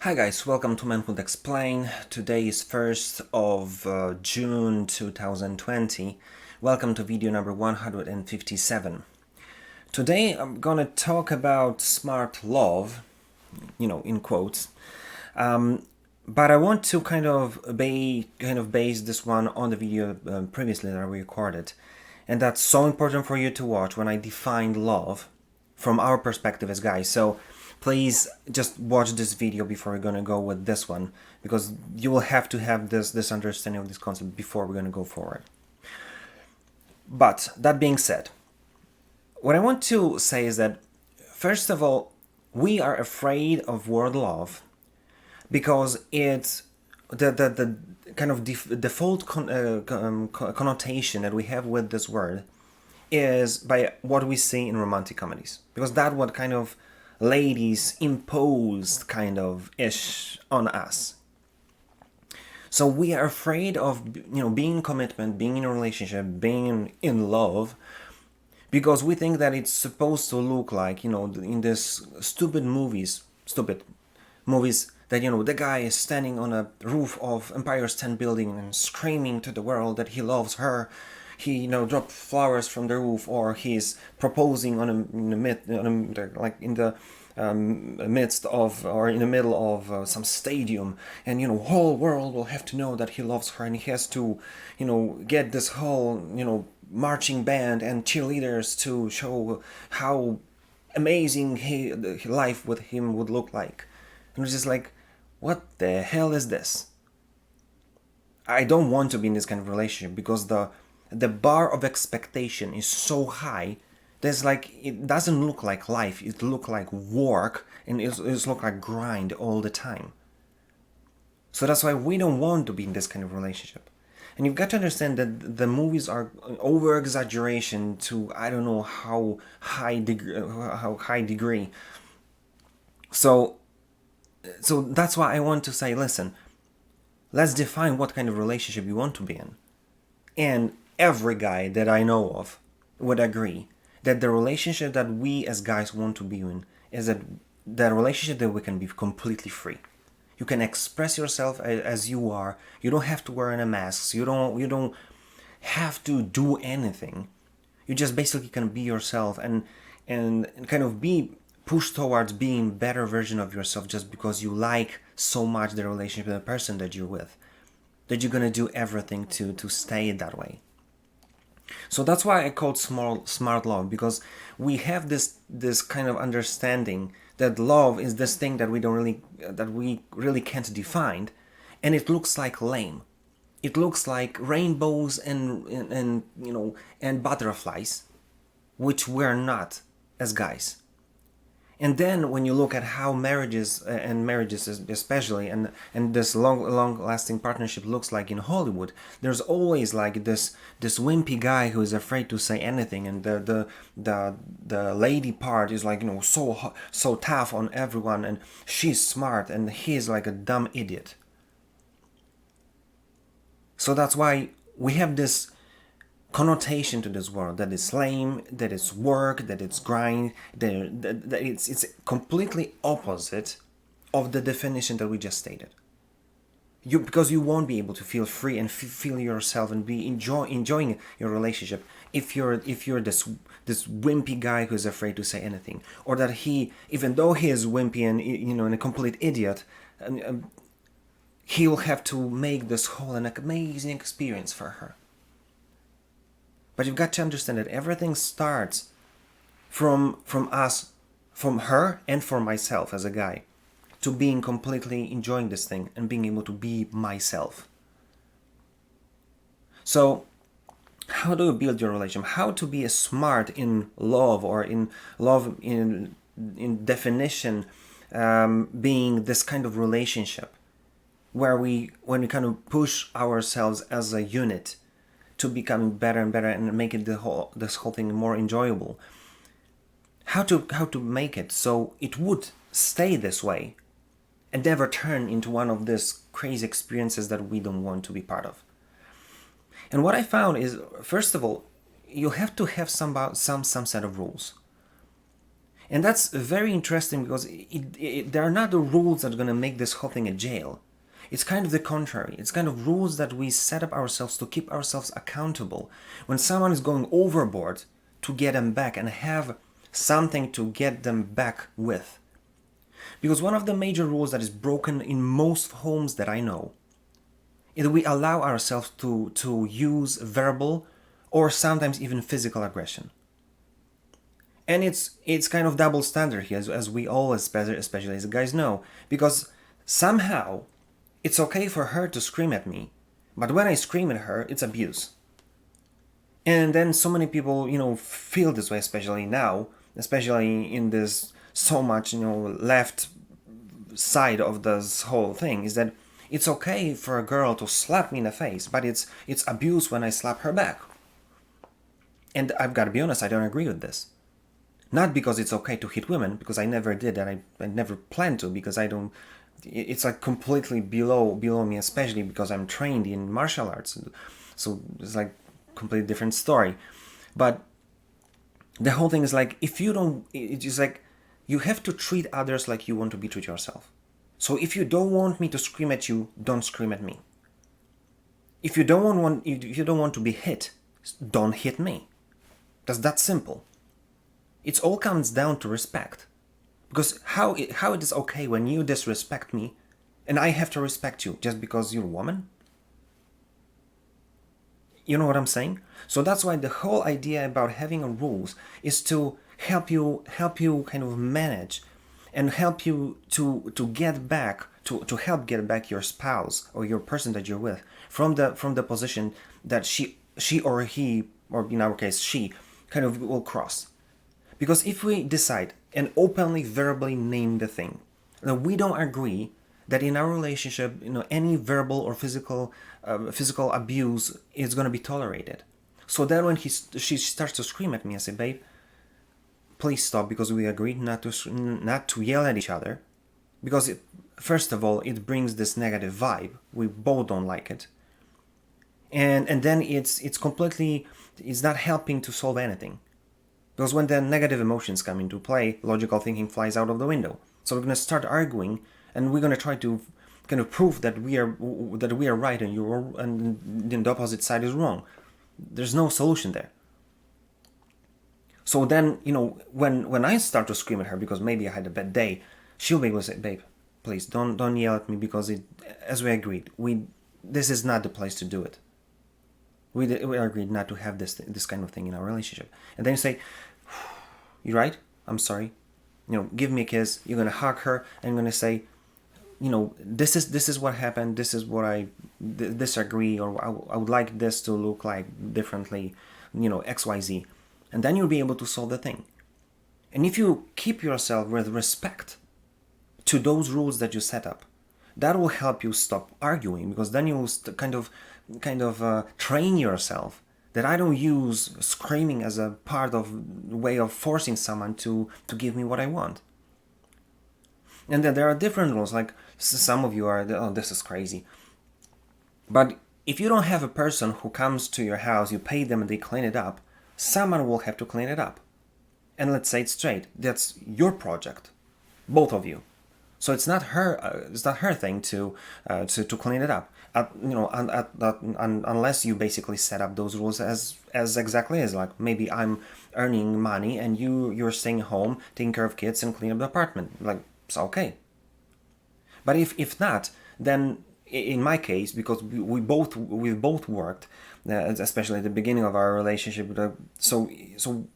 Hi guys, welcome to Manhood Explained. Today is 1st of June 2020. Welcome to video number 157. Today I'm gonna talk about smart love, in quotes. But I want to kind of base this one on the video previously that I recorded. And that's so important for you to watch when I defined love from our perspective as guys. So please just watch this video before we're gonna go with this one, because you will have to have this understanding of this concept before we're gonna go forward. But that being said, what I want to say is that first of all, we are afraid of word love because it's the kind of default connotation that we have with this word is by what we see in romantic comedies, because that's what kind of ladies imposed kind of ish on us. So we are afraid of being in commitment, being in a relationship, being in love, because we think that it's supposed to look like in this stupid movies that the guy is standing on a roof of Empire State Building and screaming to the world that he loves her. He dropped flowers from the roof, or he's proposing in the midst of, or in the middle of some stadium, and whole world will have to know that he loves her, and he has to get this whole marching band and cheerleaders to show how amazing life with him would look like. And it's just like, what the hell is this? I don't want to be in this kind of relationship, because the bar of expectation is so high. There's it doesn't look like life, it looks like work, and it looks like grind all the time. So that's why we don't want to be in this kind of relationship. And you've got to understand that the movies are over exaggeration to I don't know how high degree. So that's why I want to say, listen, let's define what kind of relationship you want to be in. And every guy that I know of would agree that the relationship that we as guys want to be in is the relationship that we can be completely free. You can express yourself as you are. You don't have to wear any masks. You don't have to do anything. You just basically can be yourself and kind of be pushed towards being better version of yourself, just because you like so much the relationship with the person that you're with, that you're gonna do everything to stay that way. So that's why I called smart love, because we have this kind of understanding that love is this thing that we really can't define, and it looks like lame. It looks like rainbows and butterflies, which we're not as guys. And then when you look at how marriages especially and this long lasting partnership looks like in Hollywood, there's always like this wimpy guy who is afraid to say anything, and the lady part is like so tough on everyone, and she's smart and he's like a dumb idiot. So that's why we have this connotation to this world that is lame, that it's work, that it's grind, that it's completely opposite of the definition that we just stated. Because you won't be able to feel free and feel yourself and be enjoying your relationship if you're this wimpy guy who's afraid to say anything, or that he, even though he is wimpy and a complete idiot, he will have to make this whole an amazing experience for her. But you've got to understand that everything starts from us, from her, and for myself as a guy, to being completely enjoying this thing and being able to be myself. So how do you build your relationship? How to be smart in love, or in love in definition, being this kind of relationship where when we kind of push ourselves as a unit to becoming better and better and make it this whole thing more enjoyable. How to make it so it would stay this way and never turn into one of these crazy experiences that we don't want to be part of. And what I found is, first of all, you have to have some set of rules. And that's very interesting because there are not the rules that are going to make this whole thing a jail. It's kind of the contrary. It's kind of rules that we set up ourselves to keep ourselves accountable. When someone is going overboard, to get them back and have something to get them back with. Because one of the major rules that is broken in most homes that I know is that we allow ourselves to use verbal or sometimes even physical aggression. And it's kind of double standard here, as we all, especially as guys, know, because somehow it's okay for her to scream at me, but when I scream at her, it's abuse. And then so many people, feel this way, especially now, especially in this so much, left side of this whole thing, is that it's okay for a girl to slap me in the face, but it's abuse when I slap her back. And I've got to be honest, I don't agree with this. Not because it's okay to hit women, because I never did, and I never plan to, because I don't. It's like completely below me, especially because I'm trained in martial arts, so it's like completely different story. But the whole thing is like, if you don't, it's just like you have to treat others like you want to be treated yourself. So if you don't want me to scream at you, don't scream at me. If you don't want to be hit, don't hit me. That's that simple. It all comes down to respect. Because how it is okay when you disrespect me and I have to respect you just because you're a woman? You know what I'm saying? So that's why the whole idea about having rules is to help you kind of manage and help you to get back to help get back your spouse or your person that you're with from the position that she or he, or in our case she, kind of will cross. Because if we decide and openly verbally name the thing that we don't agree that in our relationship, any verbal or physical abuse is going to be tolerated. So then when she starts to scream at me, I say, babe, please stop, because we agreed not to yell at each other, because first of all, it brings this negative vibe. We both don't like it, and then it's not helping to solve anything. Because when the negative emotions come into play, logical thinking flies out of the window. So we're going to start arguing, and we're going to try to kind of prove that we are right and the opposite side is wrong. There's no solution there. So then, when I start to scream at her because maybe I had a bad day, she'll be able to say, babe, please don't yell at me, because as we agreed, this is not the place to do it. We agreed not to have this kind of thing in our relationship. And then you say, you're right, I'm sorry. Give me a kiss. You're going to hug her and you're going to say, this is what happened. This is what I disagree, or I would like this to look like differently, XYZ. And then you'll be able to solve the thing. And if you keep yourself with respect to those rules that you set up, that will help you stop arguing, because then you will kind of train yourself that I don't use screaming as a part of way of forcing someone to give me what I want. And then there are different rules, like some of you are, oh, this is crazy. But if you don't have a person who comes to your house, you pay them and they clean it up, someone will have to clean it up. And let's say it straight, that's your project, both of you. So it's not her thing to clean it up. Unless you basically set up those rules as exactly as, like, maybe I'm earning money and you're staying home, taking care of kids and cleaning up the apartment. Like, it's okay. But if not, then in my case, because we both worked, especially at the beginning of our relationship, so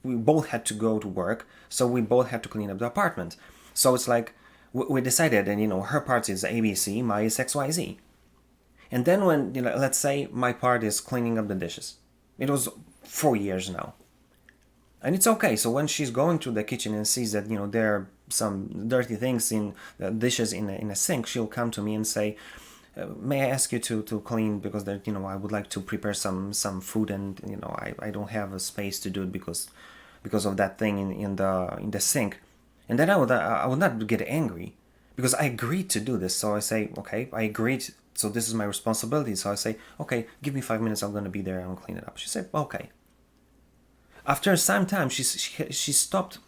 we both had to go to work, so we both had to clean up the apartment. So it's like we decided, and her part is ABC, mine is XYZ. And then when, let's say my part is cleaning up the dishes. It was 4 years now. And it's okay. So when she's going to the kitchen and sees that, there are some dirty things in dishes in a sink, she'll come to me and say, may I ask you to clean, because there, I would like to prepare some food, and I don't have a space to do it because of that thing in the sink. And then I would not get angry, because I agreed to do this. So I say, okay, I agreed. So this is my responsibility. So I say, okay, give me 5 minutes. I'm going to be there and I'll clean it up. She said, okay. After some time, she stopped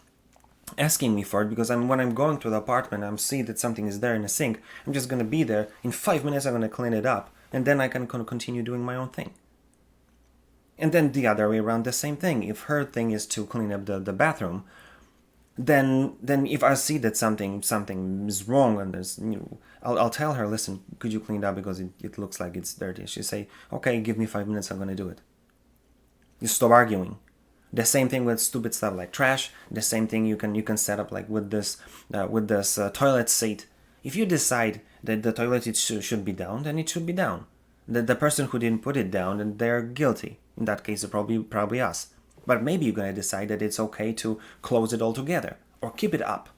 asking me for it, because when I'm going to the apartment, I'm see that something is there in the sink. I'm just gonna be there. In 5 minutes, I'm gonna clean it up, and then I can continue doing my own thing. And then the other way around, the same thing. If her thing is to clean up the bathroom, then if I see that something is wrong, and there's, I'll tell her, listen, could you clean it up because it looks like it's dirty. She say, okay, give me 5 minutes, I'm gonna do it. You stop arguing. The same thing with stupid stuff like trash. The same thing you can set up like with this toilet seat. If you decide that the toilet should be down, then it should be down. The person who didn't put it down, then they're guilty. In that case, it's probably us. But maybe you're gonna decide that it's okay to close it all together or keep it up.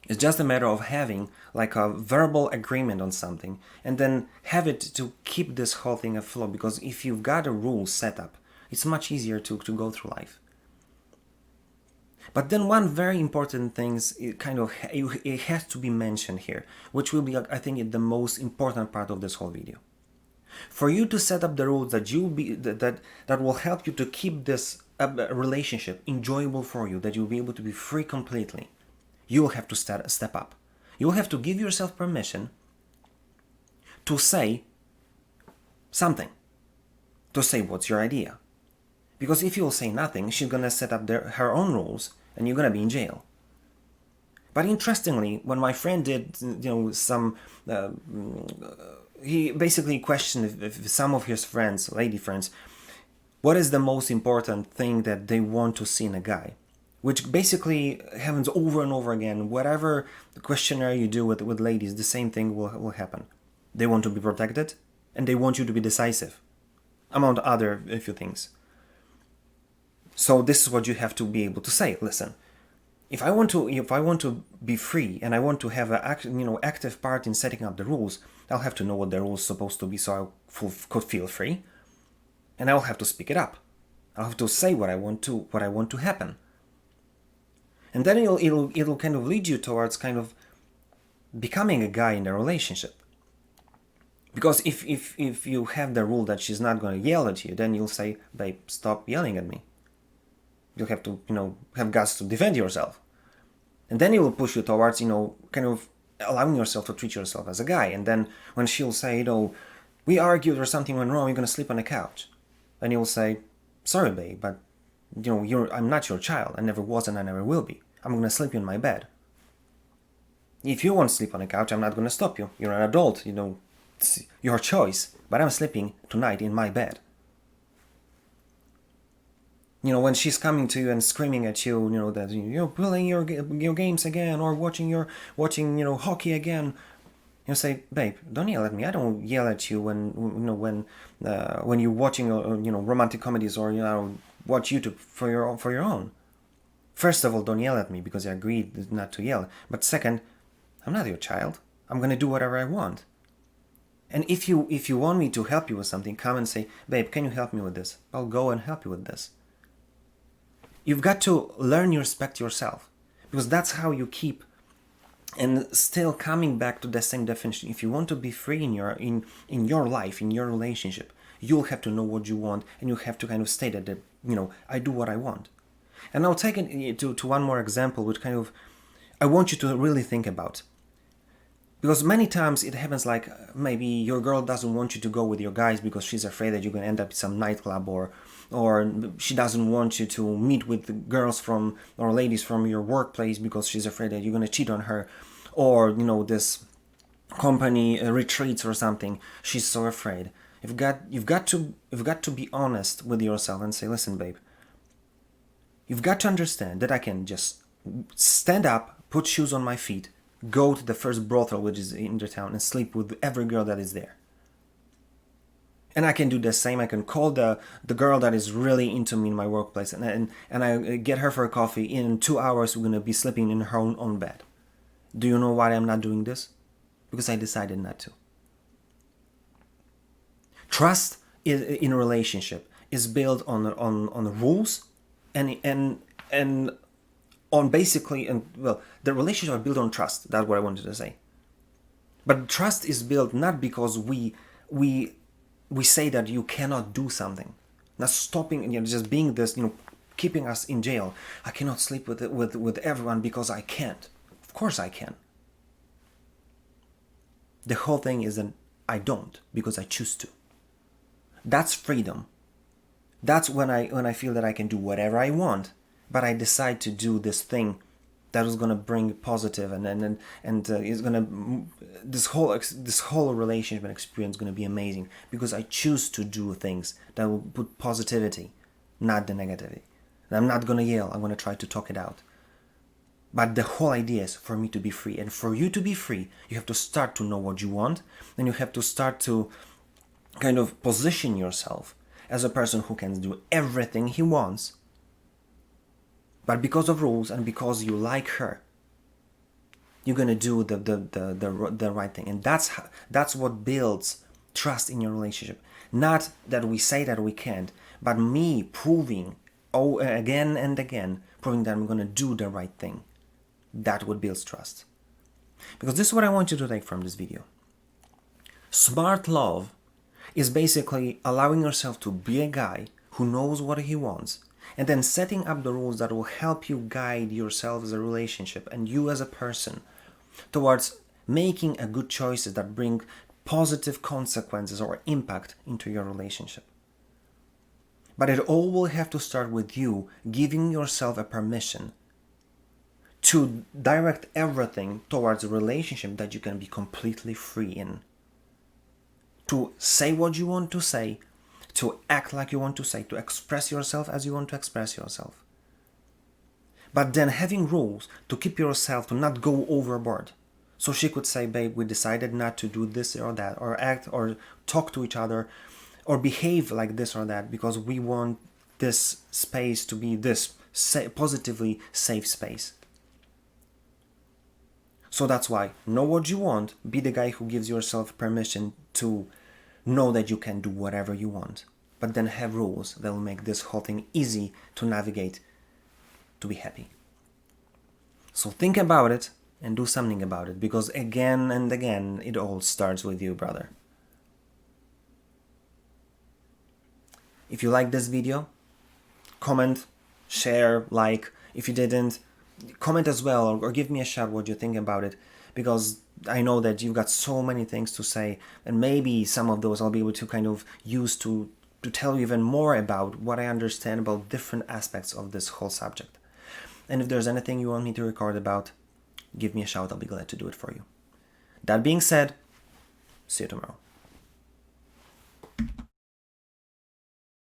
It's just a matter of having like a verbal agreement on something, and then have it to keep this whole thing afloat. Because if you've got a rule set up, it's much easier to go through life. But then one very important thing is it has to be mentioned here, which will be, I think, the most important part of this whole video. For you to set up the rules that will help you to keep this relationship enjoyable for you, that you'll be able to be free completely, you will have to step up. You will have to give yourself permission to say something, to say what's your idea. Because if you'll say nothing, she's gonna set up her own rules, and you're gonna be in jail. But interestingly, when my friend did, he basically questioned if some of his friends, lady friends, what is the most important thing that they want to see in a guy? Which basically happens over and over again. Whatever questionnaire you do with ladies, the same thing will happen. They want to be protected, and they want you to be decisive, among other few things. So this is what you have to be able to say. Listen, if I want to be free, and I want to have an active part in setting up the rules, I'll have to know what the rules are supposed to be, so I could feel free, and I'll have to speak it up. I'll have to say what I want to happen, and then it'll kind of lead you towards kind of becoming a guy in a relationship. Because if you have the rule that she's not going to yell at you, then you'll say, babe, stop yelling at me. You'll have to, have guts to defend yourself. And then it will push you towards, kind of allowing yourself to treat yourself as a guy. And then when she'll say, we argued or something went wrong, you're going to sleep on the couch. And you'll say, sorry, babe, but, I'm not your child. I never was and I never will be. I'm going to sleep in my bed. If you want to sleep on the couch, I'm not going to stop you. You're an adult, it's your choice. But I'm sleeping tonight in my bed. When she's coming to you and screaming at you, that you're playing your games again, or watching hockey again, you say, babe, don't yell at me. I don't yell at you when you're watching romantic comedies, or watch YouTube for your own. First of all, don't yell at me because I agreed not to yell. But second, I'm not your child. I'm gonna do whatever I want. And if you want me to help you with something, come and say, babe, can you help me with this? I'll go and help you with this. You've got to learn to respect yourself, because that's how you keep, and still coming back to the same definition. If you want to be free in your life, in your relationship, you'll have to know what you want, and you have to kind of state that I do what I want. And I'll take it to one more example, which kind of I want you to really think about. Because many times it happens like maybe your girl doesn't want you to go with your guys because she's afraid that you're going to end up in some nightclub, or she doesn't want you to meet with the girls or ladies from your workplace because she's afraid that you're going to cheat on her, or this company retreats or something. She's so afraid. You've got to be honest with yourself and say, listen, babe, you've got to understand that I can just stand up, put shoes on my feet, go to the first brothel which is in the town, and sleep with every girl that is there. And I can do the same. I can call the girl that is really into me in my workplace, and I get her for a coffee. In 2 hours, we're going to be sleeping in her own bed. Do you know why I'm not doing this? Because I decided not to. Trust in a relationship is built on rules and on basically, the relationship are built on trust. That's what I wanted to say. But trust is built not because we say that you cannot do something, not stopping, just being this, keeping us in jail. I cannot sleep with everyone because I can't. Of course I can. The whole thing is that I don't, because I choose to. That's freedom. That's when I feel that I can do whatever I want, but I decide to do this thing that is going to bring positive, and is going to, this whole relationship and experience is going to be amazing, because I choose to do things that will put positivity, not the negativity. And I'm not going to yell. I'm going to try to talk it out. But the whole idea is for me to be free. And for you to be free, you have to start to know what you want. And you have to start to kind of position yourself as a person who can do everything he wants. But because of rules and because you like her, you're going to do the right thing. And that's what builds trust in your relationship. Not that we say that we can't, but me proving again and again, proving that I'm going to do the right thing. That would build trust. Because this is what I want you to take from this video. Smart love is basically allowing yourself to be a guy who knows what he wants, and then setting up the rules that will help you guide yourself as a relationship and you as a person towards making a good choices that bring positive consequences or impact into your relationship. But it all will have to start with you giving yourself a permission to direct everything towards a relationship that you can be completely free in. To say what you want to say, to act like you want to say, to express yourself as you want to express yourself. But then having rules to keep yourself to not go overboard. So she could say, babe, we decided not to do this or that, or act or talk to each other, or behave like this or that, because we want this space to be this positively safe space. So that's why, know what you want, be the guy who gives yourself permission to know that you can do whatever you want, but then have rules that will make this whole thing easy to navigate, to be happy. So think about it and do something about it, because again and again, it all starts with you, brother. If you like this video, comment, share, like. If you didn't, comment as well, or give me a shout what you think about it, because I know that you've got so many things to say, and maybe some of those I'll be able to kind of use to tell you even more about what I understand about different aspects of this whole subject. And if there's anything you want me to record about, give me a shout. I'll be glad to do it for you. That being said, see you tomorrow.